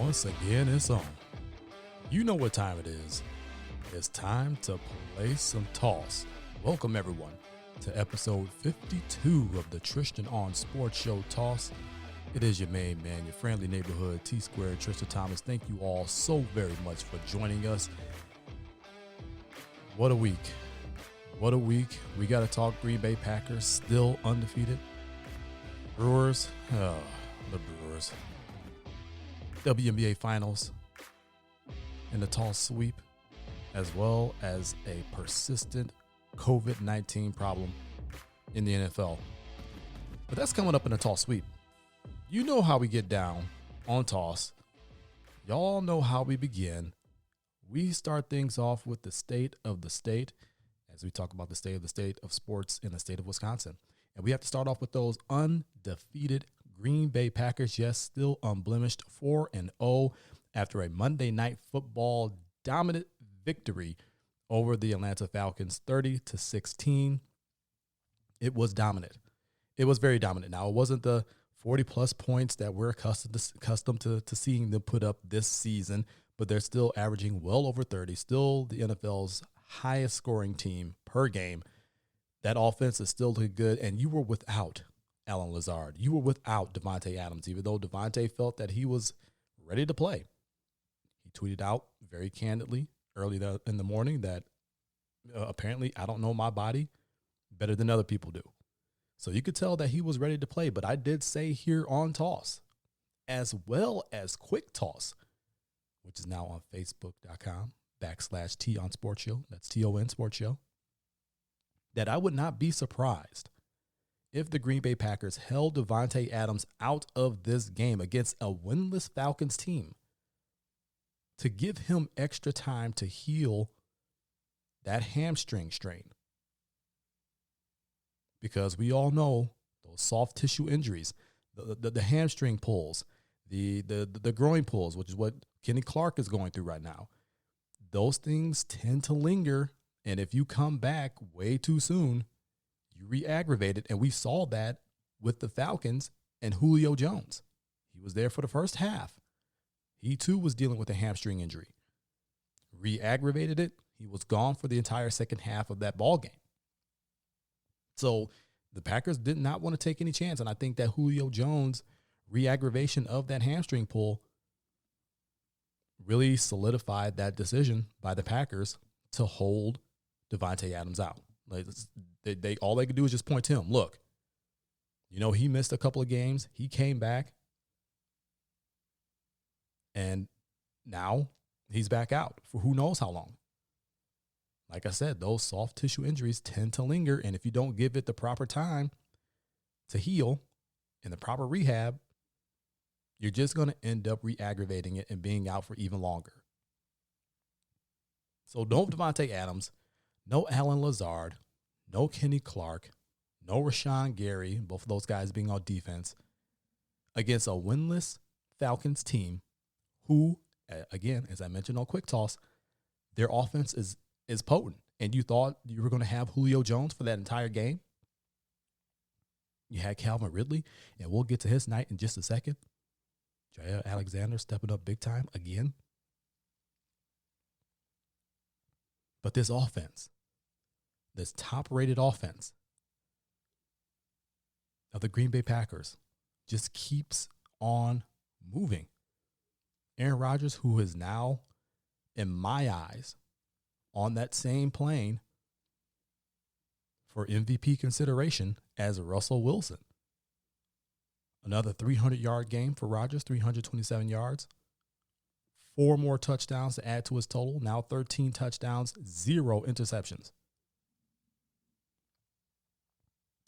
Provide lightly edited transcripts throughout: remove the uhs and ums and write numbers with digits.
Once again, it's on. You know what time it is. It's time to play some toss. Welcome, everyone, to episode 52 of the Tristan on Sports Show Toss. It is your main man, your friendly neighborhood T-Squared, Tristan Thomas. Thank you all so very much for joining us. What a week. What a week. We got to talk Green Bay Packers, still undefeated. Brewers, the Brewers. WNBA Finals and the tall sweep, as well as a persistent COVID-19 problem in the NFL. But that's coming up in the tall sweep. You know how we get down on toss. Y'all know how we begin. We start things off with the state of the state as we talk about the state of sports in the state of Wisconsin. And we have to start off with those undefeated Green Bay Packers, yes, still unblemished, 4-0 after a Monday Night Football dominant victory over the Atlanta Falcons, 30-16. It was dominant. It was very dominant. Now, it wasn't the 40-plus points that we're accustomed to seeing them put up this season, but they're still averaging well over 30, still the NFL's highest scoring team per game. That offense is still looking good, and you were without Allen Lazard. You were without Davante Adams, even though Davante felt that he was ready to play. He tweeted out very candidly early in the morning that apparently I don't know my body better than other people do. So you could tell that he was ready to play, but I did say here on Toss, as well as Quick Toss, which is now on Facebook.com/T on Sports Show. That's TON Sports Show. That I would not be surprised if the Green Bay Packers held Davante Adams out of this game against a winless Falcons team to give him extra time to heal that hamstring strain. Because we all know those soft tissue injuries, the hamstring pulls, the groin pulls, which is what Kenny Clark is going through right now. Those things tend to linger, and if you come back way too soon, you re-aggravate it, and we saw that with the Falcons and Julio Jones. He was there for the first half. He, too, was dealing with a hamstring injury. Re-aggravated it. He was gone for the entire second half of that ball game. So the Packers did not want to take any chance, and I think that Julio Jones' re-aggravation of that hamstring pull really solidified that decision by the Packers to hold Davante Adams out. Like they all they could do is just point to him. Look, you know, he missed a couple of games. He came back, and now he's back out for who knows how long. Like I said, those soft tissue injuries tend to linger, and if you don't give it the proper time to heal and the proper rehab, you're just going to end up re-aggravating it and being out for even longer. So no Davante Adams, no Allen Lazard, no Kenny Clark, no Rashawn Gary, both of those guys being on defense, against a winless Falcons team who, again, as I mentioned on Quick Toss, their offense is potent. And you thought you were going to have Julio Jones for that entire game? You had Calvin Ridley, and we'll get to his night in just a second. Jair Alexander stepping up big time again. But this offense, this top-rated offense of the Green Bay Packers just keeps on moving. Aaron Rodgers, who is now, in my eyes, on that same plane for MVP consideration as Russell Wilson. Another 300-yard game for Rodgers, 327 yards. 4 more touchdowns to add to his total. Now 13 touchdowns, 0 interceptions.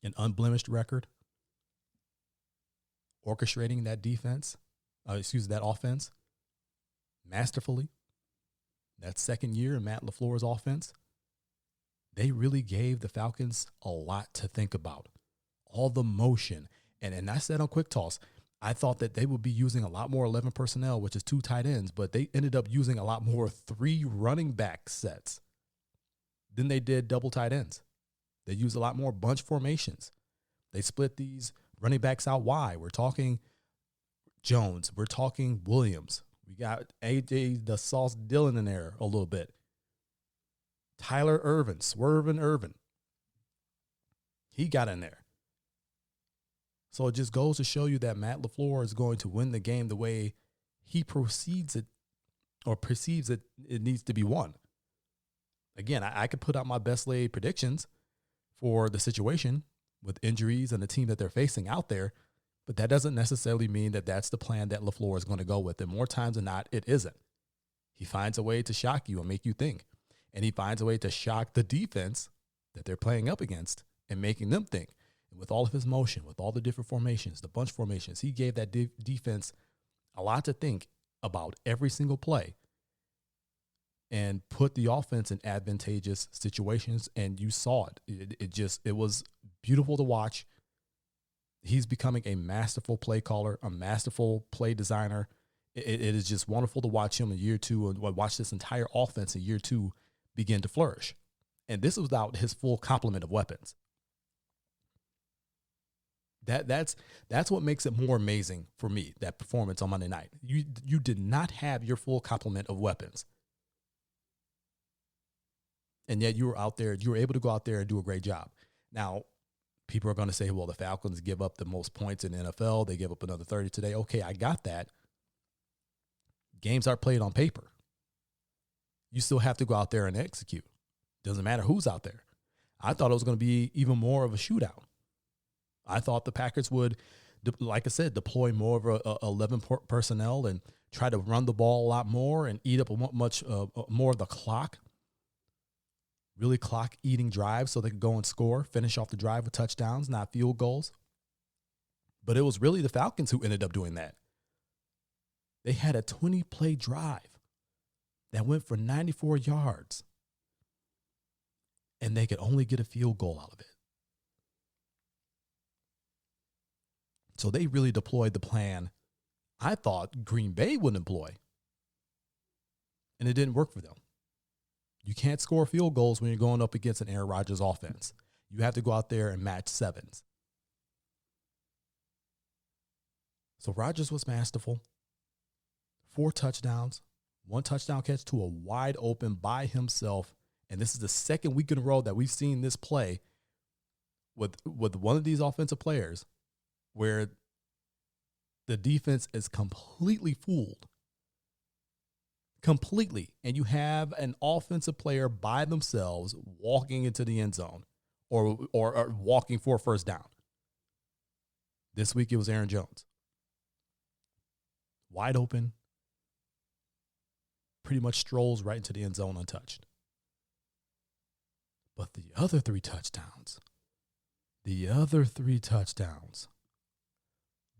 An unblemished record. Orchestrating that that offense masterfully. That second year in Matt LaFleur's offense, they really gave the Falcons a lot to think about. All the motion. And I said on Quick Toss, I thought that they would be using a lot more 11 personnel, which is 2 tight ends, but they ended up using a lot more 3 running back sets than they did double tight ends. They used a lot more bunch formations. They split these running backs out wide. We're talking Jones. We're talking Williams. We got AJ the Sauce Dillon in there a little bit. Tyler Irvin, Swervin Irvin. He got in there. So it just goes to show you that Matt LaFleur is going to win the game the way he proceeds it or perceives it needs to be won. Again, I could put out my best laid predictions for the situation with injuries and the team that they're facing out there, but that doesn't necessarily mean that that's the plan that LaFleur is going to go with. And more times than not, it isn't. He finds a way to shock you and make you think. And he finds a way to shock the defense that they're playing up against and making them think. And with all of his motion, with all the different formations, the bunch formations, he gave that defense a lot to think about every single play and put the offense in advantageous situations. And you saw it. It was beautiful to watch. He's becoming a masterful play caller, a masterful play designer. It is just wonderful to watch him in year two and watch this entire offense in year two begin to flourish. And this was without his full complement of weapons. That's what makes it more amazing for me, that performance on Monday night. You did not have your full complement of weapons. And yet you were able to go out there and do a great job. Now, people are going to say, well, the Falcons give up the most points in the NFL. They give up another 30 today. Okay, I got that. Games aren't played on paper. You still have to go out there and execute. Doesn't matter who's out there. I thought it was going to be even more of a shootout. I thought the Packers would, like I said, deploy more of a 11 personnel and try to run the ball a lot more and eat up much more of the clock. Really clock-eating drives so they could go and score, finish off the drive with touchdowns, not field goals. But it was really the Falcons who ended up doing that. They had a 20-play drive that went for 94 yards, and they could only get a field goal out of it. So they really deployed the plan I thought Green Bay would employ, and it didn't work for them. You can't score field goals when you're going up against an Aaron Rodgers offense. You have to go out there and match sevens. So Rodgers was masterful. 4 touchdowns, 1 touchdown catch to a wide open by himself. And this is the second week in a row that we've seen this play with one of these offensive players where the defense is completely fooled. Completely. And you have an offensive player by themselves walking into the end zone or walking for a first down. This week it was Aaron Jones. Wide open. Pretty much strolls right into the end zone untouched. But the other 3 touchdowns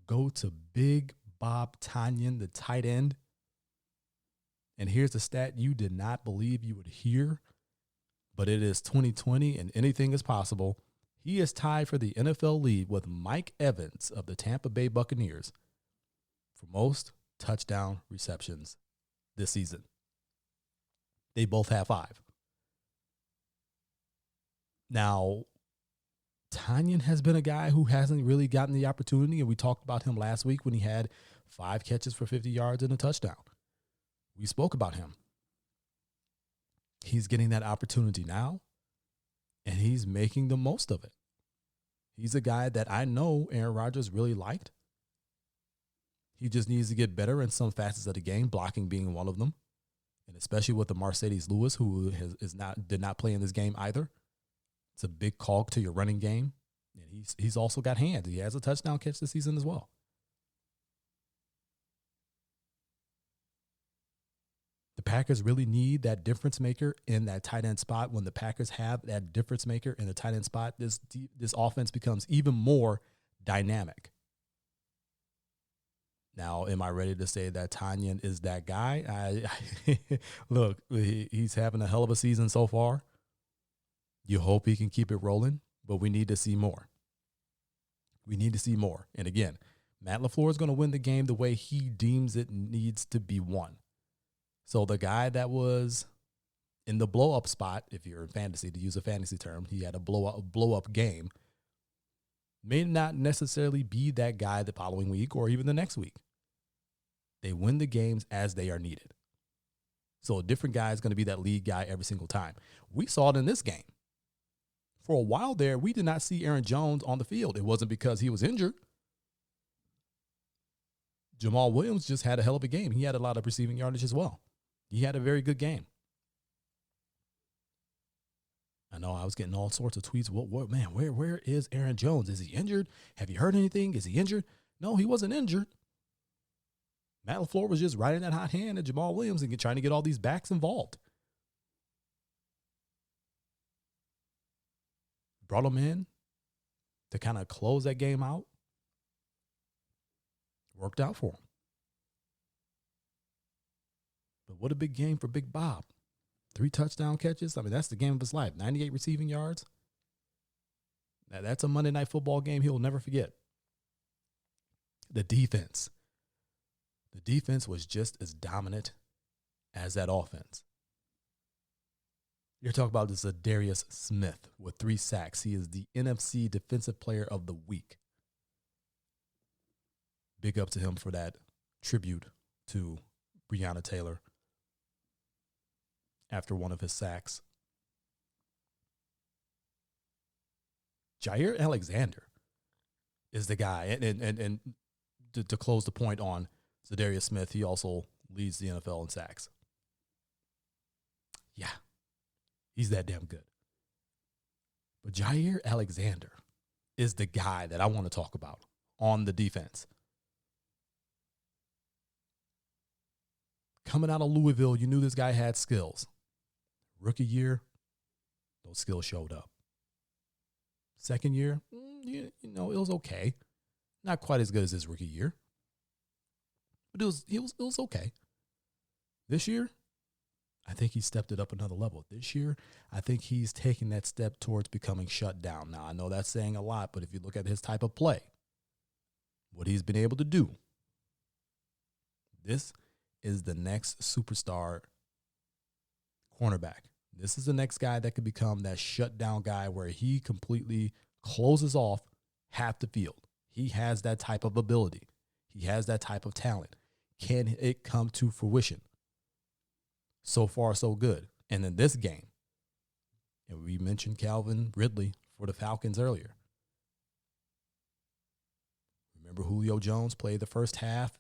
go to Big Bob Tonyan, the tight end. And here's a stat you did not believe you would hear, but it is 2020 and anything is possible. He is tied for the NFL lead with Mike Evans of the Tampa Bay Buccaneers for most touchdown receptions this season. They both have 5. Now, Tonyan has been a guy who hasn't really gotten the opportunity, and we talked about him last week when he had 5 catches for 50 yards and a touchdown. We spoke about him. He's getting that opportunity now, and he's making the most of it. He's a guy that I know Aaron Rodgers really liked. He just needs to get better in some facets of the game, blocking being one of them, and especially with the Mercedes Lewis, who did not play in this game either. It's a big cog to your running game, and he's also got hands. He has a touchdown catch this season as well. The Packers really need that difference maker in that tight end spot. When the Packers have that difference maker in the tight end spot, this offense becomes even more dynamic. Now, am I ready to say that Tonyan is that guy? Look, he's having a hell of a season so far. You hope he can keep it rolling, but we need to see more. We need to see more. And again, Matt LaFleur is going to win the game the way he deems it needs to be won. So the guy that was in the blow-up spot, if you're in fantasy, to use a fantasy term, he had a blow-up game, may not necessarily be that guy the following week or even the next week. They win the games as they are needed. So a different guy is going to be that lead guy every single time. We saw it in this game. For a while there, we did not see Aaron Jones on the field. It wasn't because he was injured. Jamal Williams just had a hell of a game. He had a lot of receiving yardage as well. He had a very good game. I know I was getting all sorts of tweets. Where is Aaron Jones? Is he injured? Have you heard anything? Is he injured? No, he wasn't injured. Matt LaFleur was just riding that hot hand at Jamal Williams and trying to get all these backs involved. Brought him in to kind of close that game out. Worked out for him. But what a big game for Big Bob. 3 touchdown catches. I mean, that's the game of his life. 98 receiving yards. Now, that's a Monday Night Football game he'll never forget. The defense. The defense was just as dominant as that offense. You're talking about this Darius Smith with 3 sacks. He is the NFC Defensive Player of the Week. Big up to him for that tribute to Breonna Taylor after one of his sacks. Jair Alexander is the guy. And to close the point on Zadarius Smith, he also leads the NFL in sacks. Yeah. He's that damn good. But Jair Alexander is the guy that I want to talk about on the defense. Coming out of Louisville, you knew this guy had skills. Rookie year, those skills showed up. Second year, it was okay. Not quite as good as his rookie year. But it was okay. This year, I think he stepped it up another level. This year, I think he's taking that step towards becoming shut down. Now, I know that's saying a lot, but if you look at his type of play, what he's been able to do, this is the next superstar cornerback. This is the next guy that could become that shutdown guy where he completely closes off half the field. He has that type of ability. He has that type of talent. Can it come to fruition? So far, so good. And in this game, and we mentioned Calvin Ridley for the Falcons earlier. Remember Julio Jones played the first half,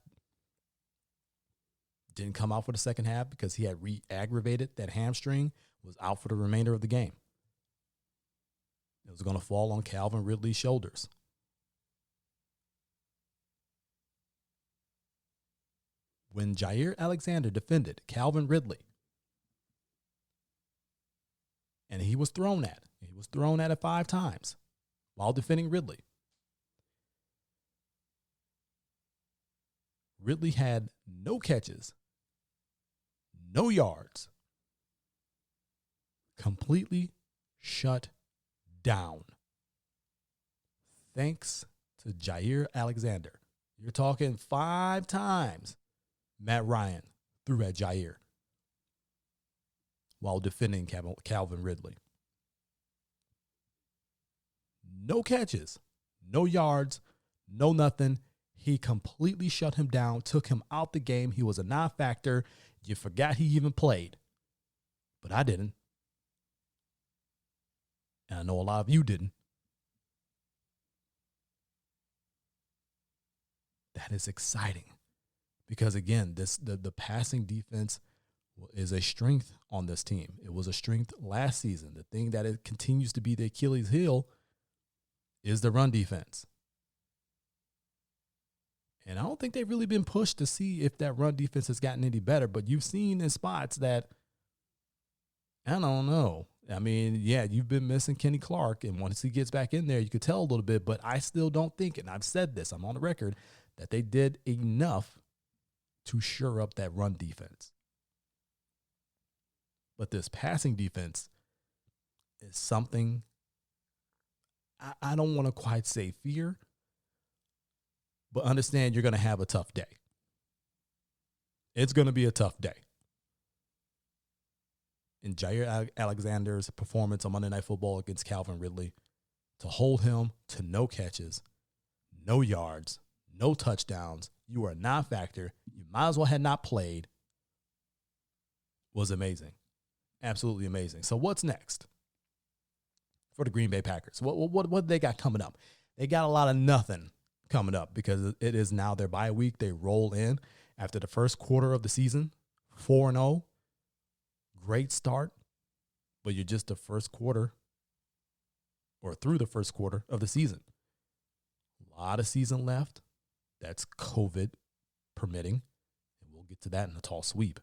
didn't come out for the second half because he had re-aggravated that hamstring, was out for the remainder of the game. It was going to fall on Calvin Ridley's shoulders. When Jair Alexander defended Calvin Ridley, and he was thrown at it 5 times while defending Ridley. Ridley had no catches, no yards, completely shut down. Thanks to Jair Alexander. You're talking 5 times Matt Ryan threw at Jair while defending Calvin Ridley. No catches, no yards, no nothing. He completely shut him down, took him out the game. He was a non-factor. You forgot he even played. But I didn't. And I know a lot of you didn't. That is exciting. Because again, the passing defense is a strength on this team. It was a strength last season. The thing that it continues to be the Achilles heel is the run defense. And I don't think they've really been pushed to see if that run defense has gotten any better, but you've seen in spots that, I don't know. I mean, yeah, you've been missing Kenny Clark, and once he gets back in there, you could tell a little bit, but I still don't think, and I've said this, I'm on the record, that they did enough to shore up that run defense. But this passing defense is something I don't want to quite say fear, but understand you're going to have a tough day. It's going to be a tough day. In Jair Alexander's performance on Monday Night Football against Calvin Ridley, to hold him to no catches, no yards, no touchdowns, you are a non-factor. You might as well had not played, was amazing. Absolutely amazing. So what's next for the Green Bay Packers? What they got coming up? They got a lot of nothing coming up because it is now their bye week. They roll in after the first quarter of the season, 4-0. Great start, but you're just the first quarter or through the first quarter of the season. A lot of season left. That's COVID permitting. And we'll get to that in the tall sweep.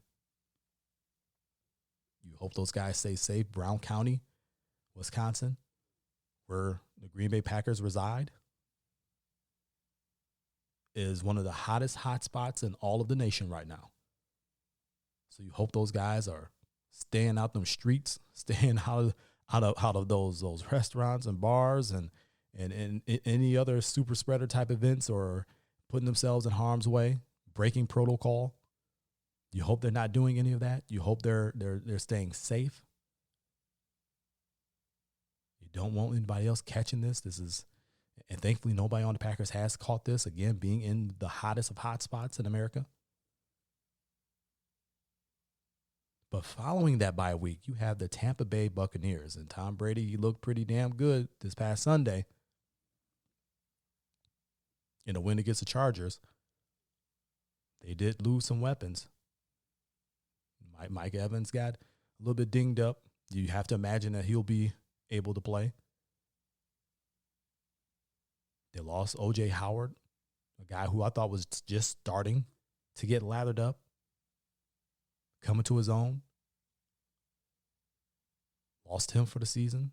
You hope those guys stay safe. Brown County, Wisconsin, where the Green Bay Packers reside, is one of the hottest hotspots in all of the nation right now. So you hope those guys are staying out them streets, staying out of those restaurants and bars and any other super spreader type events, or putting themselves in harm's way, breaking protocol. You hope they're not doing any of that. You hope they're staying safe. You don't want anybody else catching this. And thankfully nobody on the Packers has caught this, again, being in the hottest of hot spots in America. But following that bye week, you have the Tampa Bay Buccaneers, and Tom Brady, he looked pretty damn good this past Sunday in a win against the Chargers. They did lose some weapons. Mike Evans got a little bit dinged up. You have to imagine that he'll be able to play. They lost O.J. Howard, a guy who I thought was just starting to get lathered up, coming to his own. Lost him for the season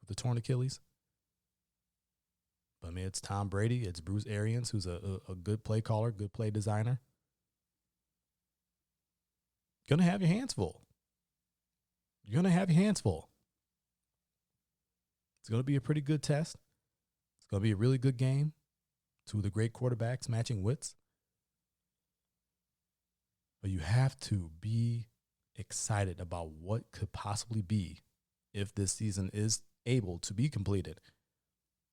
with the torn Achilles. But, I mean, it's Tom Brady. It's Bruce Arians, who's a good play caller, good play designer. Going to have your hands full. You're going to have your hands full. It's going to be a pretty good test. It's going to be a really good game. Two of the great quarterbacks matching wits. But you have to be excited about what could possibly be if this season is able to be completed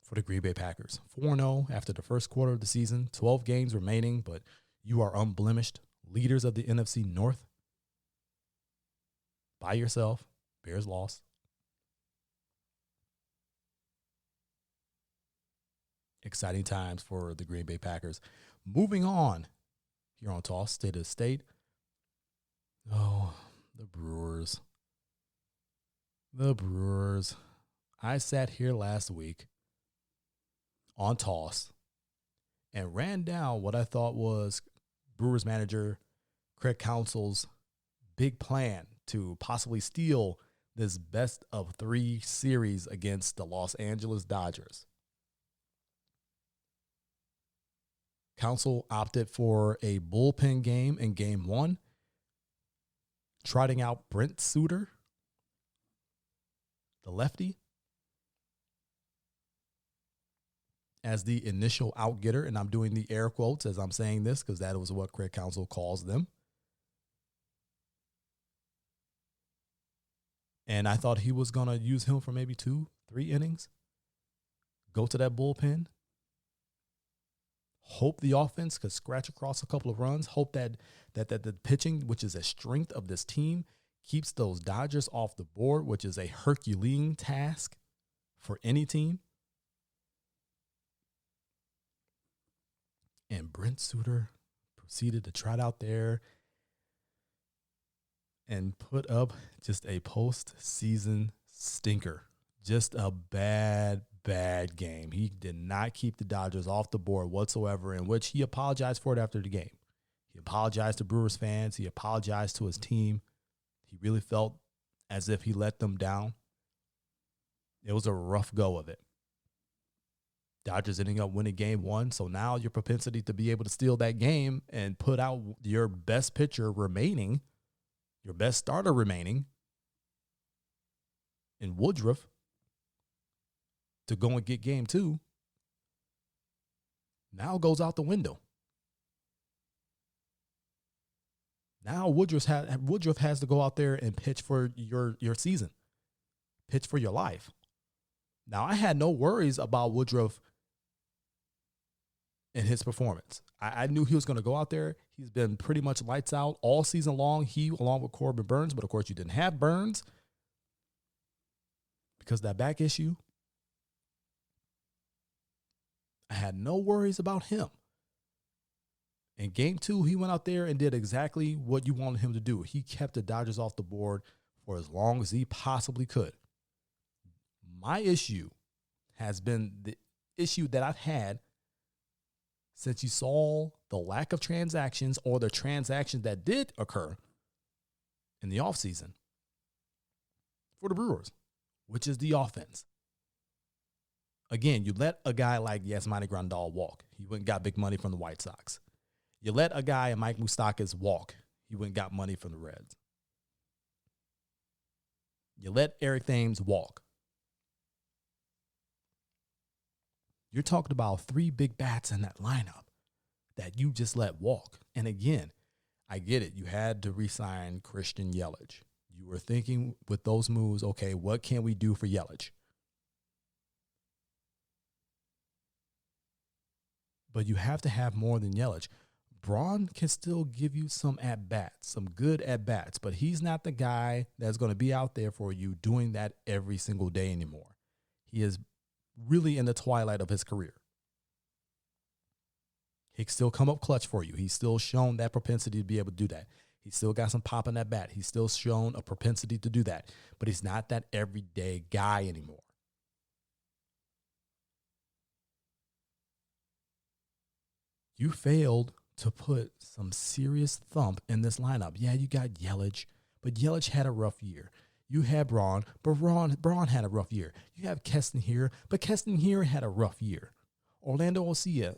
for the Green Bay Packers. 4-0 after the first quarter of the season, 12 games remaining, but you are unblemished. Leaders of the NFC North. By yourself. Bears lost. Exciting times for the Green Bay Packers. Moving on here on Toss State of the State. Oh, the Brewers. The Brewers. I sat here last week on Toss and ran down what I thought was Brewers manager Craig Counsell's big plan to possibly steal this best of 3 series against the Los Angeles Dodgers. Counsell opted for a bullpen game in game 1, trotting out Brent Suter, the lefty, as the initial outgetter. And I'm doing the air quotes as I'm saying this because that was what Craig Counsell calls them. And I thought he was going to use him for maybe 2-3 innings. Go to that bullpen. Hope the offense could scratch across a couple of runs. Hope that the pitching, which is a strength of this team, keeps those Dodgers off the board, which is a Herculean task for any team. And Brent Suter proceeded to trot out there and put up just a postseason stinker. Just a bad game. He did not keep the Dodgers off the board whatsoever, in which he apologized for it after the game. He apologized to Brewers fans. He apologized to his team. He really felt as if he let them down. It was a rough go of it. Dodgers ending up winning game 1. So now your propensity to be able to steal that game and put out your best pitcher remaining, your best starter remaining in Woodruff to go and get game 2 now goes out the window. Now Woodruff has to go out there and pitch for your season, pitch for your life. Now, I had no worries about Woodruff in his performance. I knew he was going to go out there. He's been pretty much lights out all season long, he along with Corbin Burns. But, of course, you didn't have Burns because of that back issue. I had no worries about him. In game 2, he went out there and did exactly what you wanted him to do. He kept the Dodgers off the board for as long as he possibly could. My issue has been the issue that I've had since you saw the lack of transactions or the transactions that did occur in the offseason for the Brewers, which is the offense. Again, you let a guy like Yasmani Grandal walk. He went and got big money from the White Sox. You let a guy, Mike Moustakas, walk. He went and got money from the Reds. You let Eric Thames walk. You're talking about 3 big bats in that lineup that you just let walk. And again, I get it. You had to re-sign Christian Yelich. You were thinking with those moves, okay, what can we do for Yelich? But you have to have more than Yelich. Braun can still give you some at-bats, some good at-bats, but he's not the guy that's going to be out there for you doing that every single day anymore. He is really in the twilight of his career. He can still come up clutch for you. He's still shown that propensity to be able to do that. He's still got some pop in that bat. He's still shown a propensity to do that, but he's not that everyday guy anymore. You failed to put some serious thump in this lineup. Yeah, you got Yelich, but Yelich had a rough year. You had Braun, but Braun had a rough year. You have Keston here, but Keston here had a rough year. Orlando Arcia,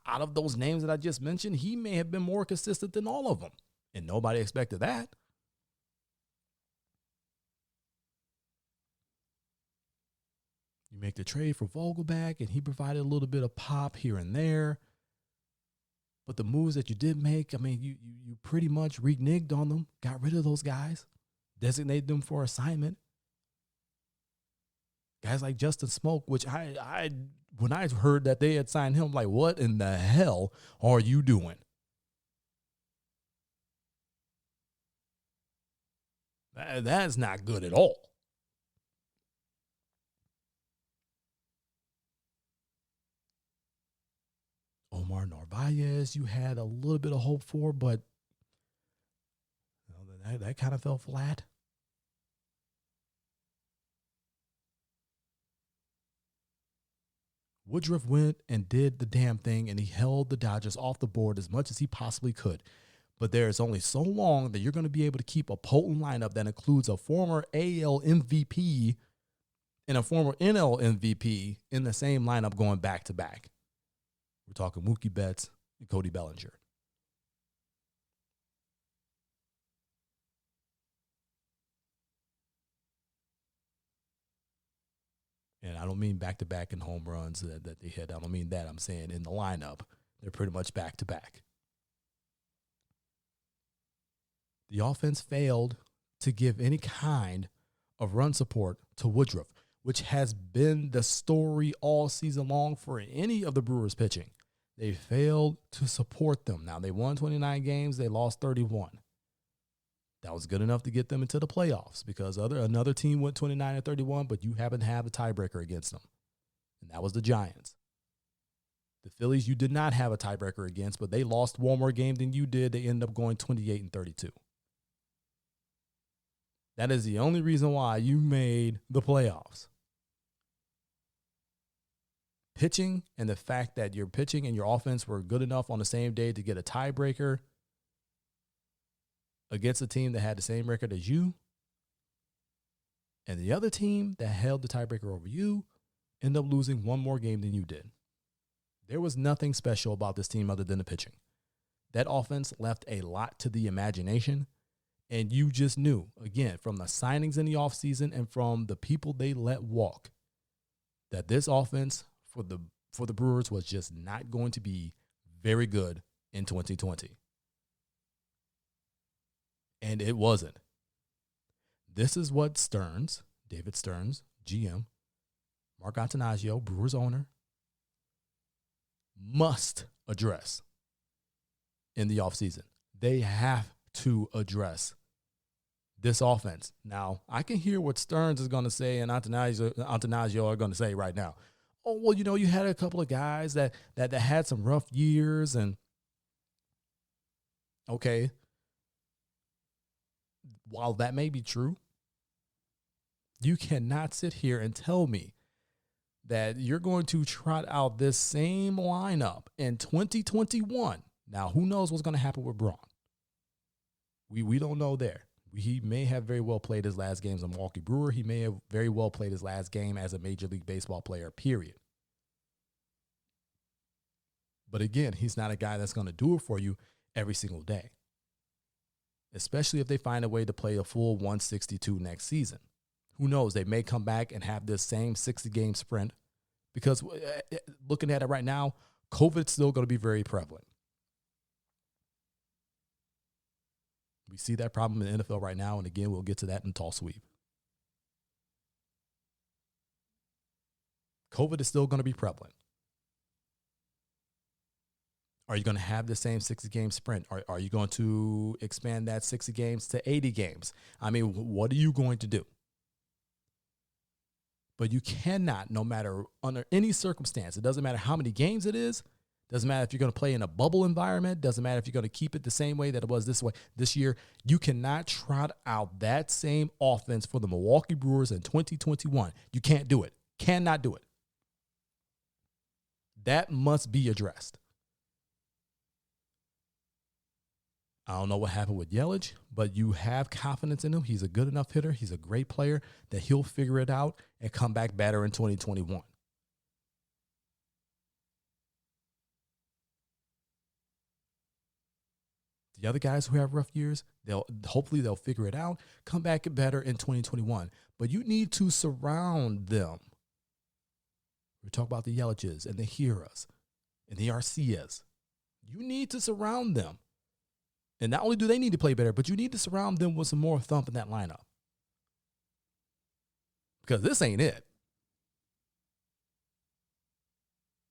out of those names that I just mentioned, he may have been more consistent than all of them, and nobody expected that. You make the trade for Vogelback, and he provided a little bit of pop here and there. But the moves that you did make, I mean, you pretty much reneged on them, got rid of those guys, designated them for assignment. Guys like Justin Smoke, which I when I heard that they had signed him, like, what in the hell are you doing? That's not good at all. Omar Narvaez, you had a little bit of hope for, but that kind of fell flat. Woodruff went and did the damn thing, and he held the Dodgers off the board as much as he possibly could. But there is only so long that you're going to be able to keep a potent lineup that includes a former AL MVP and a former NL MVP in the same lineup going back to back. We're talking Mookie Betts and Cody Bellinger. And I don't mean back-to-back in home runs that they hit. I don't mean that. I'm saying in the lineup, they're pretty much back-to-back. The offense failed to give any kind of run support to Woodruff, which has been the story all season long for any of the Brewers pitching. They failed to support them. Now, they won 29 games. They lost 31. That was good enough to get them into the playoffs because another team went 29-31, but you happen to have a tiebreaker against them, and that was the Giants. The Phillies, you did not have a tiebreaker against, but they lost one more game than you did. They ended up going 28-32. That is the only reason why you made the playoffs. Pitching and the fact that your pitching and your offense were good enough on the same day to get a tiebreaker against a team that had the same record as you, and the other team that held the tiebreaker over you ended up losing one more game than you did. There was nothing special about this team other than the pitching. That offense left a lot to the imagination, and you just knew, again, from the signings in the offseason and from the people they let walk, that this offense for the Brewers was just not going to be very good in 2020. And it wasn't. This is what Stearns, David Stearns, GM, Mark Attanasio, Brewers owner, must address in the offseason. They have to address this offense. Now, I can hear what Stearns is going to say and Antanasio are going to say right now. Oh, well, you had a couple of guys that had some rough years, and okay, while that may be true, you cannot sit here and tell me that you're going to trot out this same lineup in 2021. Now, who knows what's going to happen with Braun? We don't know there. He may have very well played his last game as a Milwaukee Brewer. He may have very well played his last game as a Major League Baseball player, period. But again, he's not a guy that's going to do it for you every single day, especially if they find a way to play a full 162 next season. Who knows? They may come back and have this same 60-game sprint because looking at it right now, COVID's still going to be very prevalent. We see that problem in the NFL right now, and again, we'll get to that in tall sweep. COVID is still going to be prevalent. Are you going to have the same 60-game sprint? Are you going to expand that 60 games to 80 games? I mean, what are you going to do? But you cannot, no matter under any circumstance, it doesn't matter how many games it is, doesn't matter if you're going to play in a bubble environment, doesn't matter if you're going to keep it the same way that it was this year, you cannot trot out that same offense for the Milwaukee Brewers in 2021. You can't do it. Cannot do it. That must be addressed. I don't know what happened with Yelich, but you have confidence in him. He's a good enough hitter. He's a great player that he'll figure it out and come back better in 2021. The other guys who have rough years, hopefully they'll figure it out, come back better in 2021. But you need to surround them. We talk about the Yeliches and the Hiras and the Arcias. You need to surround them. And not only do they need to play better, but you need to surround them with some more thump in that lineup. Because this ain't it.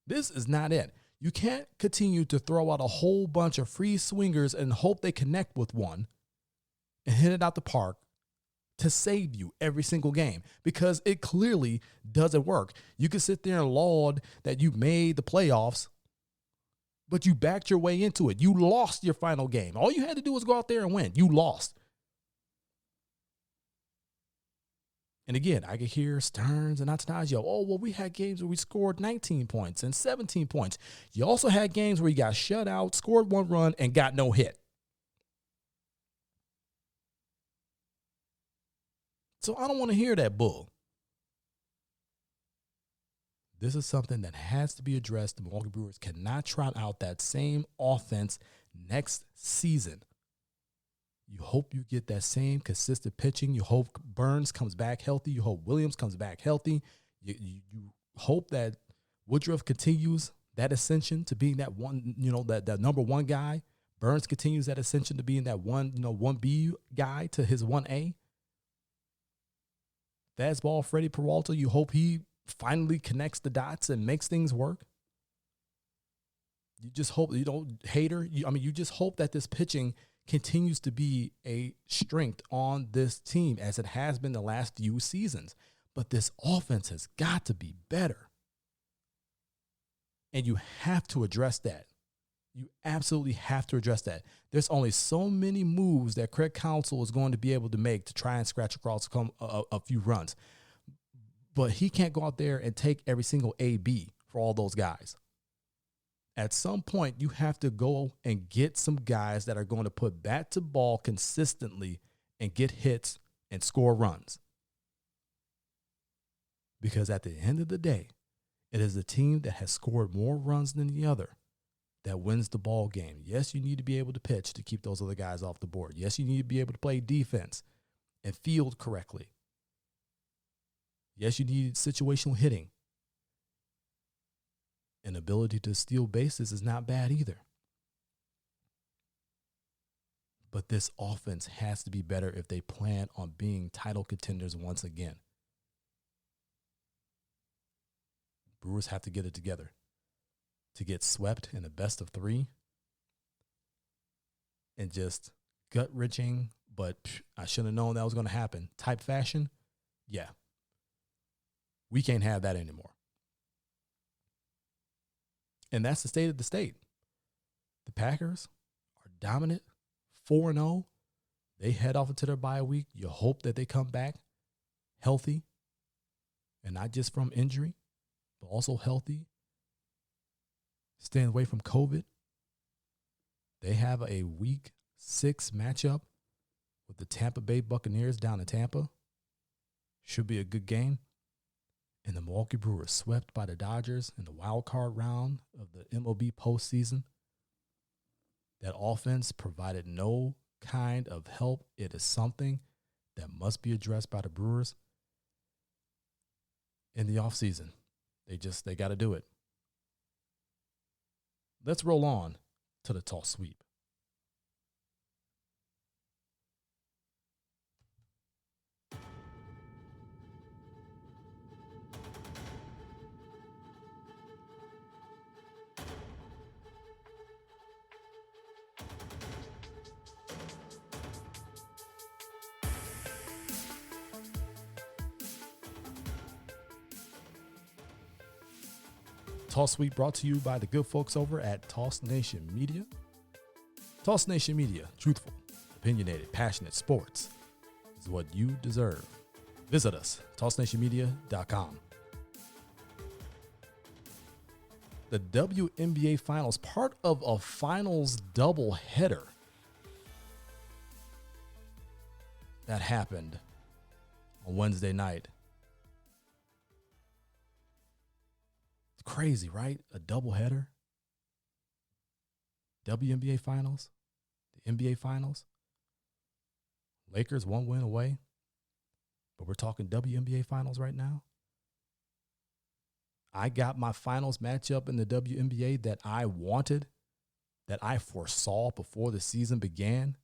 This is not it. You can't continue to throw out a whole bunch of free swingers and hope they connect with one and hit it out the park to save you every single game, because it clearly doesn't work. You can sit there and laud that you made the playoffs, but you backed your way into it. You lost your final game. All you had to do was go out there and win. You lost. And again, I could hear Stearns and Antanasio, oh, well, we had games where we scored 19 points and 17 points. You also had games where you got shut out, scored one run, and got no hit. So I don't want to hear that bull. This is something that has to be addressed. The Milwaukee Brewers cannot trot out that same offense next season. You hope you get that same consistent pitching. You hope Burns comes back healthy. You hope Williams comes back healthy. You hope that Woodruff continues that ascension to being that one, that number one guy. Burns continues that ascension to being that 1B guy to his 1A. Fastball Freddie Peralta, you hope he finally connects the dots and makes things work. You just hope, you just hope that this pitching continues to be a strength on this team as it has been the last few seasons. But this offense has got to be better. And you have to address that. You absolutely have to address that. There's only so many moves that Craig Counsell is going to be able to make to try and scratch across a few runs. But he can't go out there and take every single AB for all those guys. At some point, you have to go and get some guys that are going to put bat to ball consistently and get hits and score runs. Because at the end of the day, it is the team that has scored more runs than the other that wins the ball game. Yes, you need to be able to pitch to keep those other guys off the board. Yes, you need to be able to play defense and field correctly. Yes, you need situational hitting. An ability to steal bases is not bad either. But this offense has to be better if they plan on being title contenders once again. Brewers have to get it together. to get swept in the best of three and just gut-wrenching, but I should have known that was going to happen type fashion, yeah, we can't have that anymore. And that's the state of the state. The Packers are dominant, 4-0. They head off into their bye week. You hope that they come back healthy, and not just from injury, but also healthy, staying away from COVID. They have a week 6 matchup with the Tampa Bay Buccaneers down in Tampa. Should be a good game. And the Milwaukee Brewers swept by the Dodgers in the wild card round of the MLB postseason. That offense provided no kind of help. It is something that must be addressed by the Brewers in the offseason. They got to do it. Let's roll on to the toss sweep. Toss Sweep brought to you by the good folks over at Toss Nation Media. Toss Nation Media, truthful, opinionated, passionate sports is what you deserve. Visit us, tossnationmedia.com. The WNBA Finals, part of a finals doubleheader that happened on Wednesday night. Crazy, right? A doubleheader. WNBA Finals, the NBA Finals. Lakers 1 win away, but we're talking WNBA Finals right now. I got my finals matchup in the WNBA that I wanted, that I foresaw before the season began.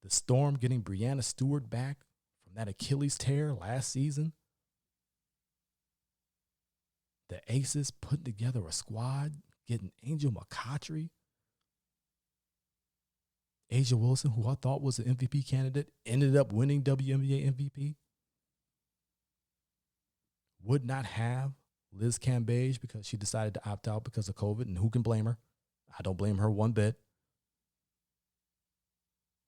The Storm getting Breanna Stewart back from that Achilles tear last season. The Aces putting together a squad, getting Angel McCoughtry. Asia Wilson, who I thought was an MVP candidate, ended up winning WNBA MVP. Would not have Liz Cambage because she decided to opt out because of COVID, and who can blame her? I don't blame her one bit.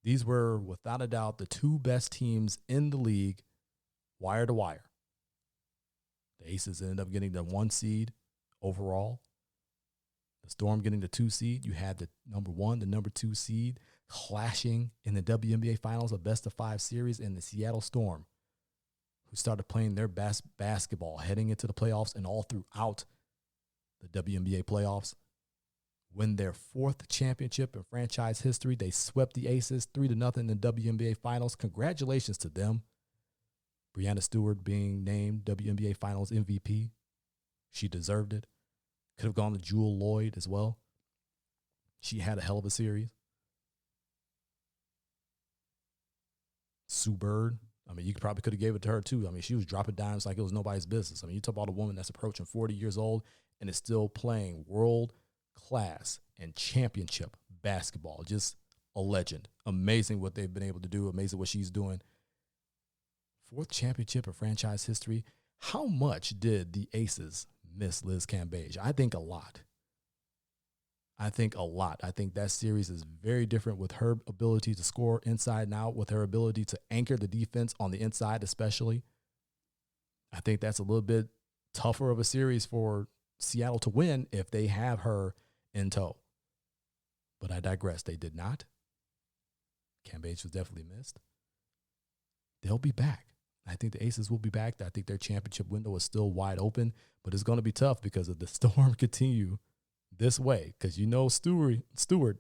These were, without a doubt, the 2 best teams in the league, wire to wire. The Aces ended up getting the 1 seed overall. The Storm getting the 2 seed. You had the number 1, the number 2 seed clashing in the WNBA Finals, a best-of-5 series, in the Seattle Storm, who started playing their best basketball heading into the playoffs and all throughout the WNBA playoffs. Win their 4th championship in franchise history. They swept the Aces 3-0 in the WNBA Finals. Congratulations to them. Breanna Stewart being named WNBA Finals MVP. She deserved it. Could have gone to Jewel Lloyd as well. She had a hell of a series. Sue Bird. I mean, you probably could have gave it to her too. I mean, she was dropping dimes like it was nobody's business. I mean, you talk about a woman that's approaching 40 years old and is still playing world class and championship basketball. Just a legend. Amazing what they've been able to do. Amazing what she's doing. 4th championship in franchise history. How much did the Aces miss Liz Cambage? I think a lot. I think that series is very different with her ability to score inside and out, with her ability to anchor the defense on the inside especially. I think that's a little bit tougher of a series for Seattle to win if they have her in tow. But I digress. They did not. Cambage was definitely missed. They'll be back. I think the Aces will be back. I think their championship window is still wide open, but it's going to be tough because if the Storm continue this way, because Stewart,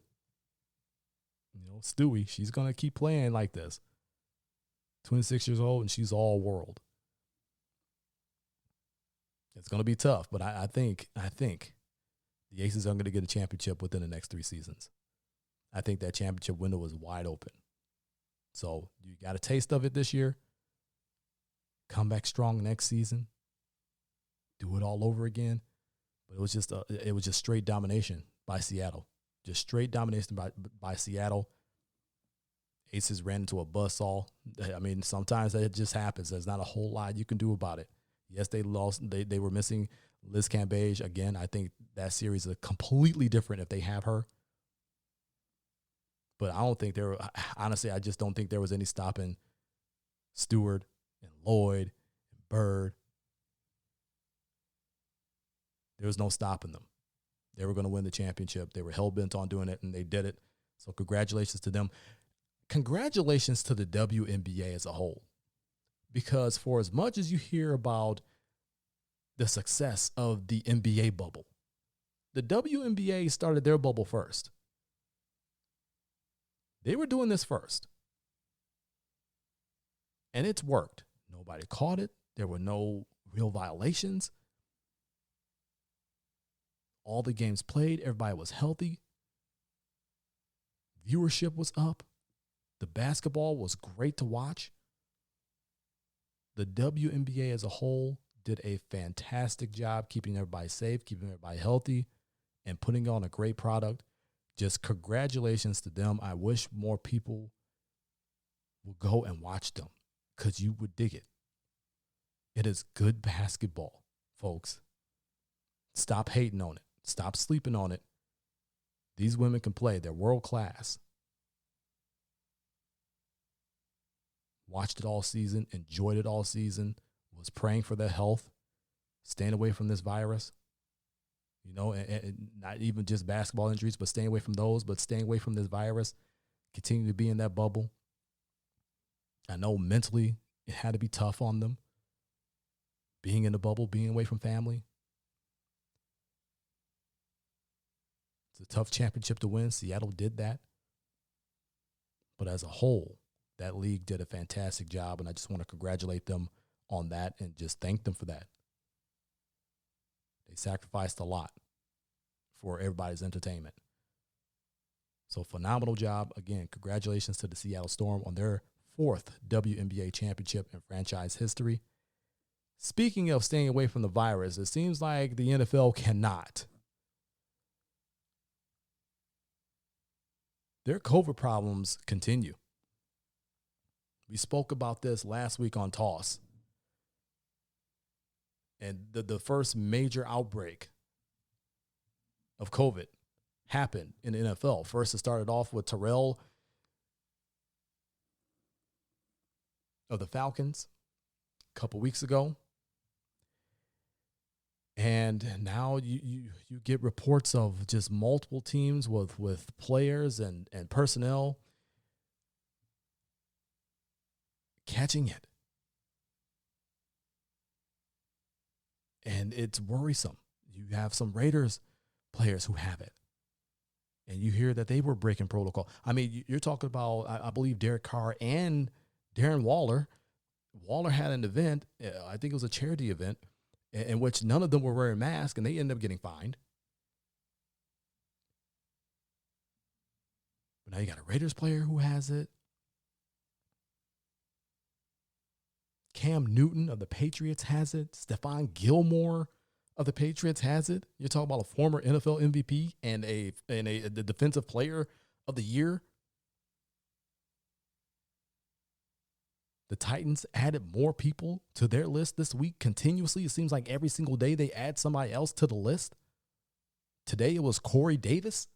Stewie, she's going to keep playing like this. 26 years old, and she's all world. It's going to be tough, but I think the Aces are going to get a championship within the next 3 seasons. I think that championship window is wide open. So you got a taste of it this year. Come back strong next season. Do it all over again. But it was just straight domination by Seattle. Just straight domination by Seattle. Aces ran into a buzzsaw. I mean, sometimes that just happens. There's not a whole lot you can do about it. Yes, they lost. They were missing Liz Cambage. Again, I think that series is completely different if they have her. But I don't think honestly, I just don't think there was any stopping Stewart and Lloyd and Bird. There was no stopping them. They were going to win the championship. They were hell-bent on doing it, and they did it. So congratulations to them. Congratulations to the WNBA as a whole. Because for as much as you hear about the success of the NBA bubble, the WNBA started their bubble first. They were doing this first. And it's worked. Nobody caught it. There were no real violations. All the games played, everybody was healthy. Viewership was up. The basketball was great to watch. The WNBA as a whole did a fantastic job keeping everybody safe, keeping everybody healthy, and putting on a great product. Just congratulations to them. I wish more people would go and watch them because you would dig it. It is good basketball, folks. Stop hating on it. Stop sleeping on it. These women can play. They're world class. Watched it all season, enjoyed it all season, was praying for their health, staying away from this virus. You know, and not even just basketball injuries, but staying away from those, but staying away from this virus, continue to be in that bubble. I know mentally it had to be tough on them. Being in the bubble, being away from family. It's a tough championship to win. Seattle did that. But as a whole, that league did a fantastic job, and I just want to congratulate them on that and just thank them for that. They sacrificed a lot for everybody's entertainment. So phenomenal job. Again, congratulations to the Seattle Storm on their 4th WNBA championship in franchise history. Speaking of staying away from the virus, it seems like the NFL cannot. Their COVID problems continue. We spoke about this last week on Toss. And the first major outbreak of COVID happened in the NFL. First, it started off with Terrell of the Falcons a couple weeks ago. And now you get reports of just multiple teams with players and personnel catching it. And it's worrisome. You have some Raiders players who have it. And you hear that they were breaking protocol. I mean, you're talking about, I believe, Derek Carr and Darren Waller. Waller had an event, I think it was a charity event, in which none of them were wearing masks, and they ended up getting fined. But now you got a Raiders player who has it. Cam Newton of the Patriots has it. Stephon Gilmore of the Patriots has it. You're talking about a former NFL MVP and the defensive player of the year. The Titans added more people to their list this week continuously. It seems like every single day they add somebody else to the list. Today it was Corey Davis.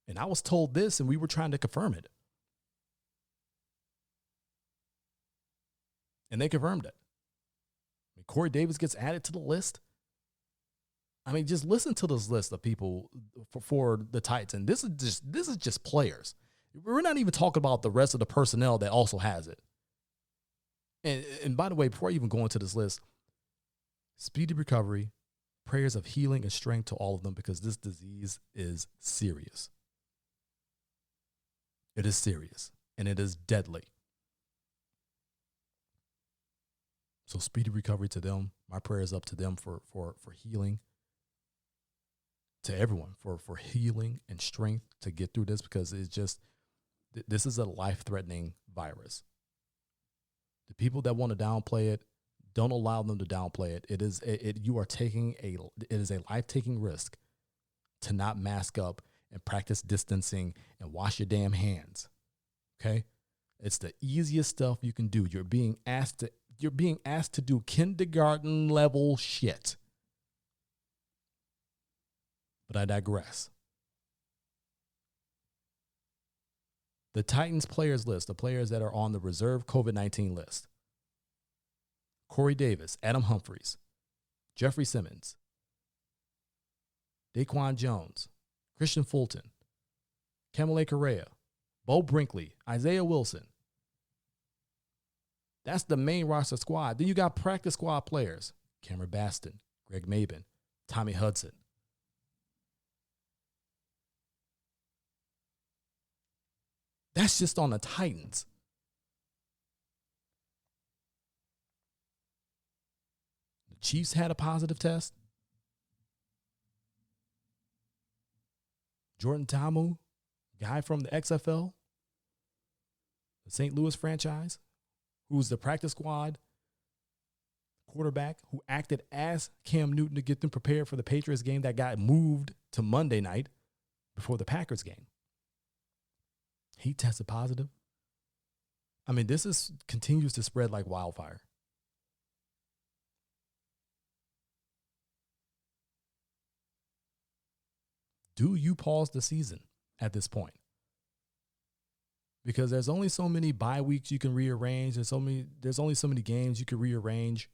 And I was told this, and we were trying to confirm it. And they confirmed it. I mean, Corey Davis gets added to the list. I mean, just listen to this list of people for the Titans. And this is just players. We're not even talking about the rest of the personnel that also has it. And by the way, before I even go into this list, speedy recovery, prayers of healing and strength to all of them, because this disease is serious. It is serious, and it is deadly. So speedy recovery to them. My prayers up to them for healing. To everyone for healing and strength to get through this, because it's just, this is a life-threatening virus. The people that want to downplay it, Don't allow them to downplay it. It is a life-taking risk to not mask up and practice distancing and wash your damn hands. Okay? It's the easiest stuff you can do. You're being asked to do kindergarten level shit. But I digress. The Titans players list, the players that are on the reserve COVID-19 list: Corey Davis, Adam Humphries, Jeffrey Simmons, Daquan Jones, Christian Fulton, Kamale Correa, Bo Brinkley, Isaiah Wilson. That's the main roster squad. Then you got practice squad players: Cameron Baston, Greg Maben, Tommy Hudson. That's just on the Titans. The Chiefs had a positive test. Jordan Ta'amu, guy from the XFL, the St. Louis franchise, who's the practice squad quarterback who acted as Cam Newton to get them prepared for the Patriots game that got moved to Monday night before the Packers game. He tested positive. I mean, this continues to spread like wildfire. Do you pause the season at this point? Because there's only so many bye weeks you can rearrange. There's only so many games you can rearrange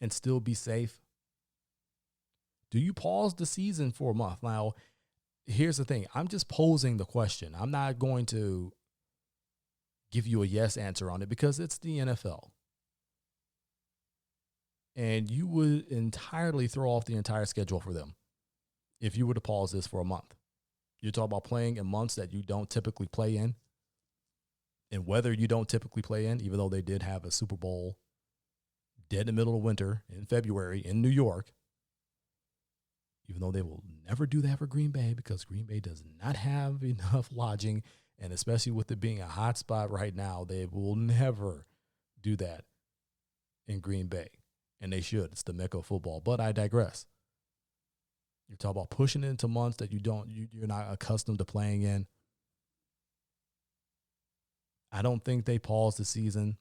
and still be safe. Do you pause the season for a month? Now, here's the thing. I'm just posing the question. I'm not going to give you a yes answer on it because it's the NFL. And you would entirely throw off the entire schedule for them if you were to pause this for a month. You're talking about playing in months that you don't typically play in, and weather you don't typically play in, even though they did have a Super Bowl dead in the middle of winter in February in New York, even though they will never do that for Green Bay because Green Bay does not have enough lodging, and especially with it being a hot spot right now, they will never do that in Green Bay, and they should. It's the mecca of football, but I digress. You're talking about pushing it into months that you're not accustomed to playing in. I don't think they pause the season.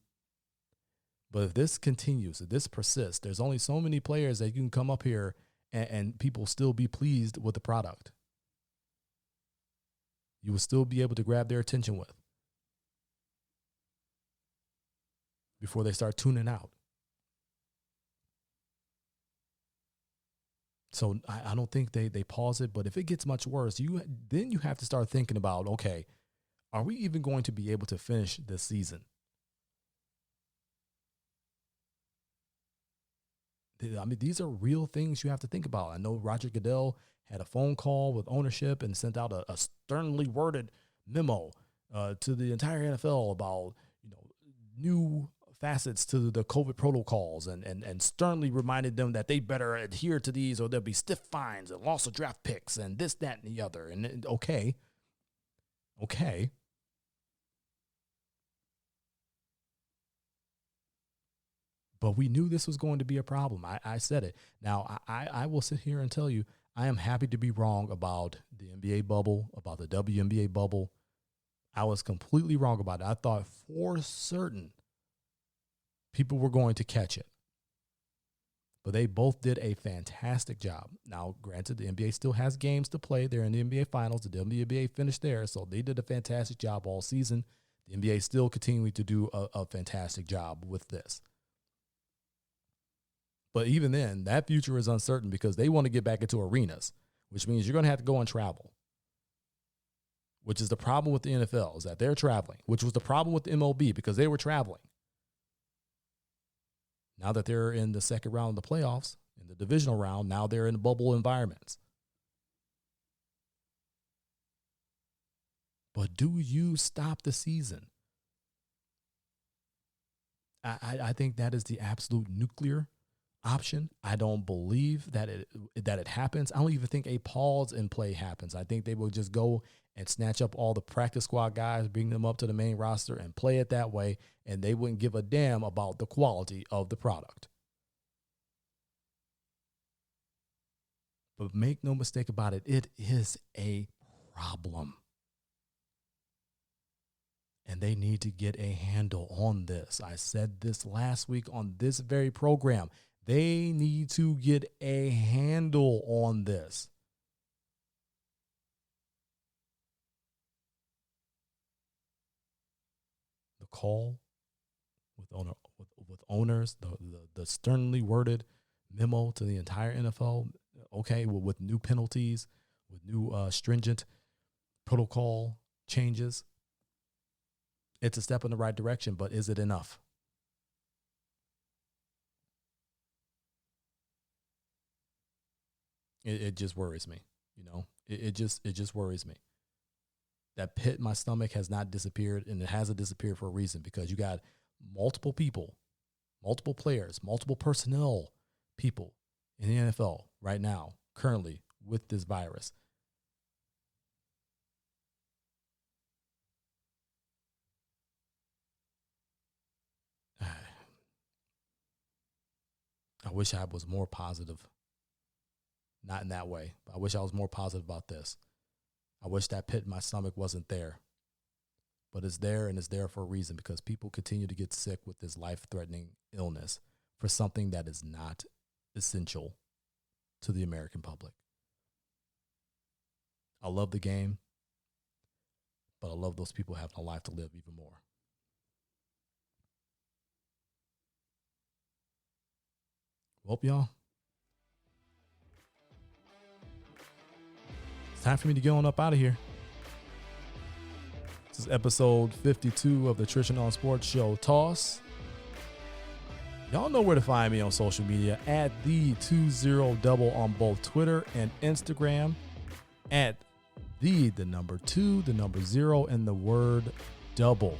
But if this continues, if this persists, there's only so many players that you can come up here and people still be pleased with the product. You will still be able to grab their attention with before they start tuning out. So I don't think they pause it, but if it gets much worse, then you have to start thinking about, okay, are we even going to be able to finish this season? I mean, these are real things you have to think about. I know Roger Goodell had a phone call with ownership and sent out a sternly worded memo to the entire NFL about, new facets to the COVID protocols and sternly reminded them that they better adhere to these or there'll be stiff fines and loss of draft picks and this, that, and the other. And okay. But we knew this was going to be a problem. I said it. Now, I will sit here and tell you, I am happy to be wrong about the NBA bubble, about the WNBA bubble. I was completely wrong about it. I thought for certain people were going to catch it. But they both did a fantastic job. Now, granted, the NBA still has games to play. They're in the NBA Finals. The WNBA finished there, so they did a fantastic job all season. The NBA still continuing to do a fantastic job with this. But even then, that future is uncertain because they want to get back into arenas, which means you're going to have to go and travel, which is the problem with the NFL, is that they're traveling, which was the problem with the MLB because they were traveling. Now that they're in the second round of the playoffs, in the divisional round, now they're in bubble environments. But do you stop the season? I think that is the absolute nuclear option. I don't believe that it happens. I don't even think a pause in play happens. I think they will just go and snatch up all the practice squad guys, bring them up to the main roster and play it that way, and they wouldn't give a damn about the quality of the product. But make no mistake about it, it is a problem. And they need to get a handle on this. I said this last week on this very program. They need to get a handle on this. The call with owners, the sternly worded memo to the entire NFL, okay, with new penalties, with new stringent protocol changes. It's a step in the right direction, but is it enough? It just worries me, you know. It just worries me. That pit in my stomach has not disappeared, and it hasn't disappeared for a reason, because you got multiple people, multiple players, multiple personnel people in the NFL right now, currently with this virus. I wish I was more positive. Not in that way, but I wish I was more positive about this. I wish that pit in my stomach wasn't there. But it's there, and it's there for a reason, because people continue to get sick with this life-threatening illness for something that is not essential to the American public. I love the game, but I love those people having a life to live even more. Well, y'all, it's time for me to get on up out of here. This is episode 52 of the Trish on Sports Show Toss. Y'all know where to find me on social media at the20double on both Twitter and Instagram, at the number 2, the number 0, and the word double.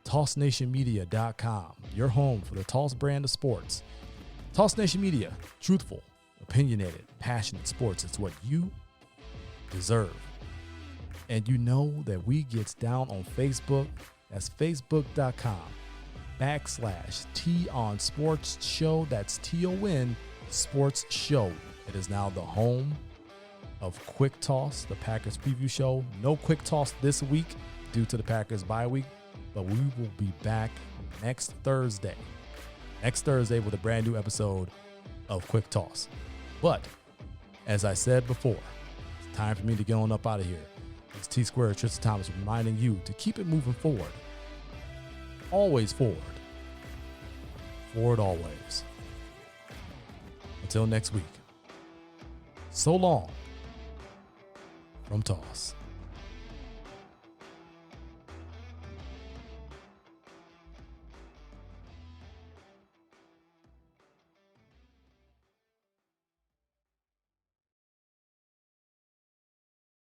TossNationMedia.com, your home for the Toss brand of sports. Toss Nation Media, truthful, opinionated, passionate sports. It's what you deserve. And you know that we gets down on Facebook. That's Facebook.com/T on Sports Show. That's TON Sports Show. It is now the home of Quick Toss, the Packers preview show. No Quick Toss this week due to the Packers bye week, but we will be back next Thursday with a brand new episode of Quick Toss. But as I said before, it's time for me to get on up out of here. It's T Square Tristan Thomas reminding you to keep it moving forward. Always forward. Forward always. Until next week. So long from Toss.